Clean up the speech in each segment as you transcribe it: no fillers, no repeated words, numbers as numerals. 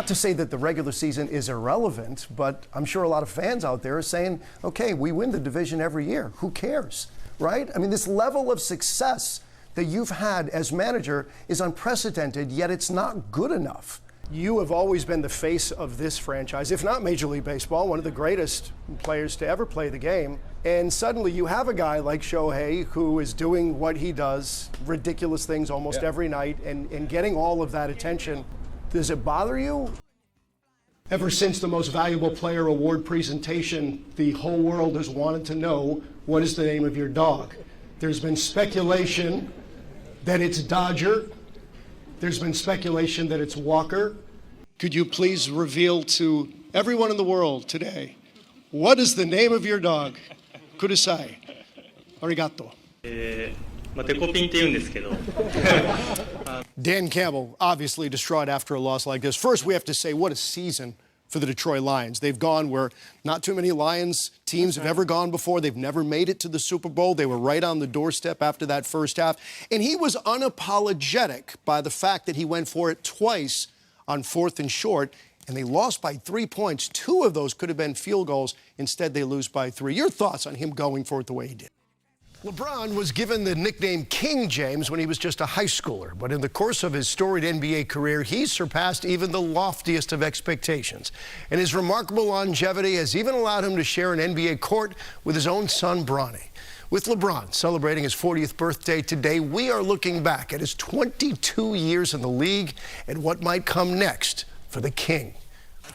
Not to say that the regular season is irrelevant, but I'm sure a lot of fans out there are saying, okay, we win the division every year. Who cares, right? I mean, this level of success that you've had as manager is unprecedented, yet it's not good enough. You have always been the face of this franchise, if not Major League Baseball, one of the greatest players to ever play the game. And suddenly you have a guy like Shohei who is doing what he does, ridiculous things almost every night, and getting all of that attention. Does it bother you? Ever since the Most Valuable Player Award presentation, the whole world has wanted to know, what is the name of your dog? There's been speculation that it's Dodger. There's been speculation that it's Walker. Could you please reveal to everyone in the world today, what is the name of your dog? Kudasai. Arigato. Dan Campbell, obviously distraught after a loss like this. First, we have to say, what a season for the Detroit Lions. They've gone where not too many Lions teams have ever gone before. They've never made it to the Super Bowl. They were right on the doorstep after that first half. And he was unapologetic by the fact that he went for it twice on 4th and short, and they lost by 3 points. 2 of those could have been field goals. Instead, they lose by 3. Your thoughts on him going for it the way he did? LeBron was given the nickname King James when he was just a high schooler, but in the course of his storied NBA career, he's surpassed even the loftiest of expectations. And his remarkable longevity has even allowed him to share an NBA court with his own son, Bronny. With LeBron celebrating his 40th birthday today, we are looking back at his 22 years in the league and what might come next for the King.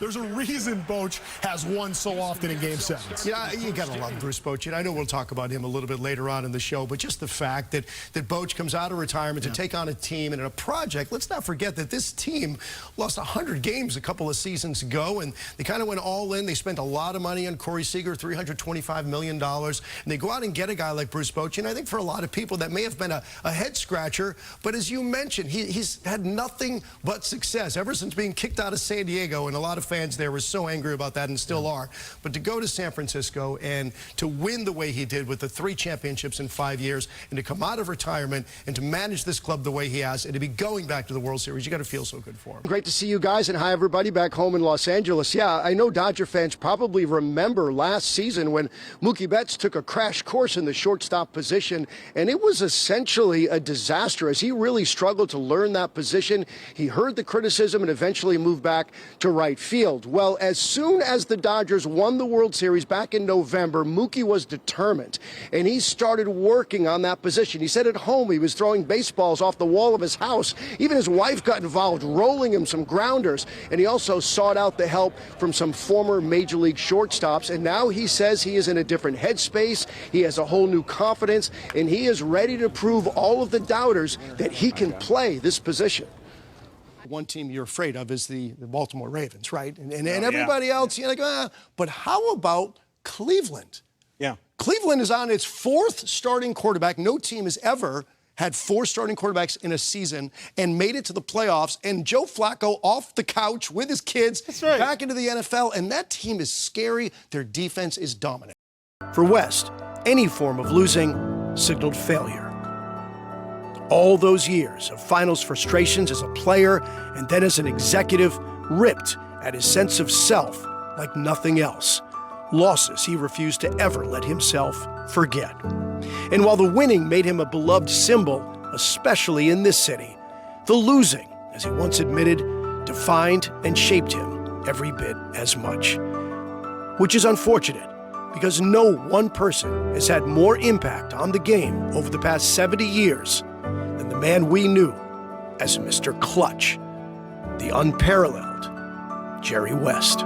There's a reason Boch has won so often in Game 7s. Yeah, you got to love Bruce Bochy. I know we'll talk about him a little bit later on in the show, but just the fact that Boch comes out of retirement to take on a team and in a project. Let's not forget that this team lost 100 games a couple of seasons ago, and they kind of went all in. They spent a lot of money on Corey Seager, $325 million, and they go out and get a guy like Bruce Bochy. And I think for a lot of people that may have been a head-scratcher, but as you mentioned, he's had nothing but success ever since being kicked out of San Diego, and a lot of fans there were so angry about that and still are. But to go to San Francisco and to win the way he did with the 3 championships in 5 years, and to come out of retirement and to manage this club the way he has, and to be going back to the World Series, you got to feel so good for him. Great to see you guys, and hi everybody back home in Los Angeles. Yeah, I know Dodger fans probably remember last season when Mookie Betts took a crash course in the shortstop position, and it was essentially a disaster as he really struggled to learn that position. He heard the criticism and eventually moved back to right field. Well, as soon as the Dodgers won the World Series back in November, Mookie was determined, and he started working on that position. He said at home he was throwing baseballs off the wall of his house. Even his wife got involved, rolling him some grounders, and he also sought out the help from some former Major League shortstops, and now he says he is in a different headspace. He has a whole new confidence, and he is ready to prove all of the doubters that he can play this position. One team you're afraid of is the Baltimore Ravens, right? And everybody else, you're like, but how about Cleveland? Yeah. Cleveland is on its 4th starting quarterback. No team has ever had 4 starting quarterbacks in a season and made it to the playoffs. And Joe Flacco off the couch with his kids back into the NFL. And that team is scary. Their defense is dominant. For West, any form of losing signaled failure. All those years of finals frustrations as a player and then as an executive ripped at his sense of self like nothing else. Losses he refused to ever let himself forget. And while the winning made him a beloved symbol, especially in this city, the losing, as he once admitted, defined and shaped him every bit as much. Which is unfortunate, because no one person has had more impact on the game over the past 70 years than the man we knew as Mr. Clutch, the unparalleled Jerry West.